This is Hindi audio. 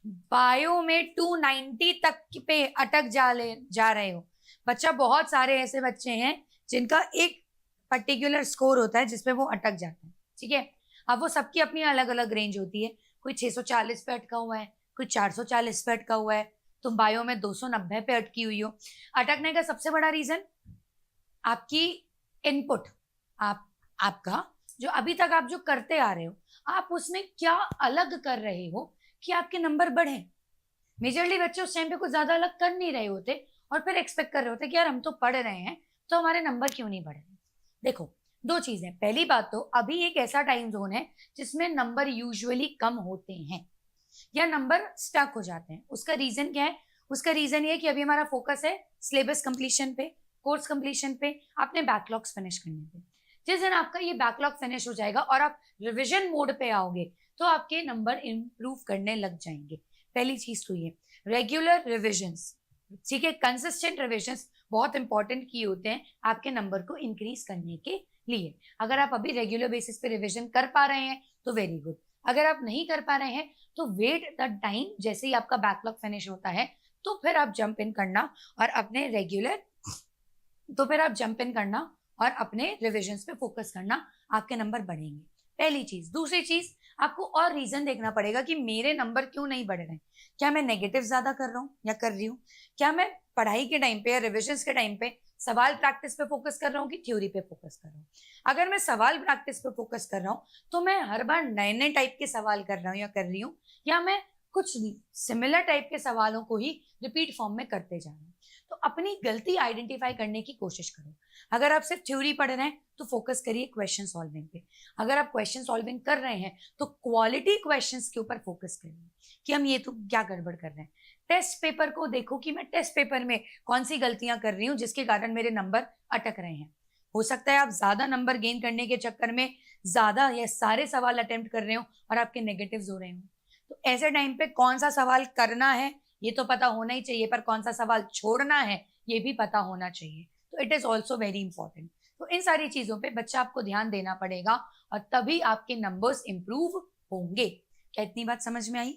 बायो में 290 तक पे अटक जा रहे हो बच्चा। बहुत सारे ऐसे बच्चे हैं जिनका एक पर्टिकुलर स्कोर होता है जिसपे वो अटक जाते हैं, ठीक है। अब वो सबकी अपनी अलग अलग रेंज होती है। कोई 640 पे अटका हुआ है, कोई 440 पे अटका हुआ है, तुम बायो में 290 पे अटकी हुई हो। अटकने का सबसे बड़ा रीजन आपकी इनपुट, आप आपका जो अभी तक आप जो करते आ रहे हो, आप उसमें क्या अलग कर रहे हो कि आपके नंबर बढ़े। मेजरली बच्चे उस टाइम पे कुछ ज्यादा अलग कर नहीं रहे होते और फिर एक्सपेक्ट कर रहे होते कि यार हम तो पढ़ रहे हैं तो हमारे नंबर क्यों नहीं बढ़ रहे। देखो, दो चीजें। पहली बात तो अभी एक ऐसा टाइम जोन है जिसमें नंबर यूजुअली कम होते हैं या नंबर स्टक हो जाते हैं। उसका रीजन क्या है? उसका रीजन ये है कि अभी हमारा फोकस है सिलेबस कंप्लीशन पे, कोर्स कंप्लीशन पे, अपने बैकलॉग्स फिनिश करने पे। जिस दिन आपका ये बैकलॉग फिनिश हो जाएगा और आप रिविजन मोड पे आओगे तो आपके नंबर इंप्रूव करने लग जाएंगे। पहली चीज तो ये रेगुलर रिविजन्स, ठीक है, कंसिस्टेंट रिविजन्स बहुत इंपॉर्टेंट की होते हैं आपके नंबर को इंक्रीज करने के लिए। अगर आप अभी रेगुलर बेसिस पे रिविजन कर पा रहे हैं तो वेरी गुड। अगर आप नहीं कर पा रहे हैं तो वेट द टाइम, जैसे ही आपका बैकलॉग फिनिश होता है तो फिर आप जंप इन करना और अपने रेगुलर तो फिर आप जंप इन करना और अपने रिविजन्स पे फोकस करना, आपके नंबर बढ़ेंगे। पहली चीज। दूसरी चीज, आपको और रीजन देखना पड़ेगा कि मेरे नंबर क्यों नहीं बढ़ रहे हैं। क्या मैं नेगेटिव ज्यादा कर रहा हूँ या कर रही हूँ? क्या मैं पढ़ाई के टाइम पे या रिविजन्स के टाइम पे सवाल प्रैक्टिस पे फोकस कर रहा हूँ कि थ्योरी पे फोकस कर रहा हूँ? अगर मैं सवाल प्रैक्टिस पे फोकस कर रहा हूँ तो मैं हर बार नए नए टाइप के सवाल कर रहा हूँ या कर रही हूँ, या मैं कुछ सिमिलर टाइप के सवालों को ही रिपीट फॉर्म में करते जा रहे हैं। तो अपनी गलती आइडेंटिफाई करने की कोशिश करो। अगर आप सिर्फ थ्योरी पढ़ रहे हैं तो फोकस करिए क्वेश्चन सॉल्विंग पे। अगर आप क्वेश्चन सॉल्विंग कर रहे हैं तो क्वालिटी क्वेश्चंस के ऊपर फोकस करिए कि हम ये तो क्या गड़बड़ कर रहे हैं। टेस्ट पेपर को देखो कि मैं टेस्ट पेपर में कौन सी गलतियां कर रही हूँ जिसके कारण मेरे नंबर अटक रहे हैं। हो सकता है आप ज्यादा नंबर गेन करने के चक्कर में ज्यादा या सारे सवाल अटेम्प्ट कर रहे हो और आपके नेगेटिव्स हो रहे हो। तो ऐसे टाइम पे कौन सा सवाल करना है ये तो पता होना ही चाहिए, पर कौन सा सवाल छोड़ना है ये भी पता होना चाहिए। तो it is also very important. तो इन सारी चीजों पे बच्चा आपको ध्यान देना पड़ेगा और तभी आपके नंबर्स इंप्रूव होंगे। क्या इतनी बात समझ में आई?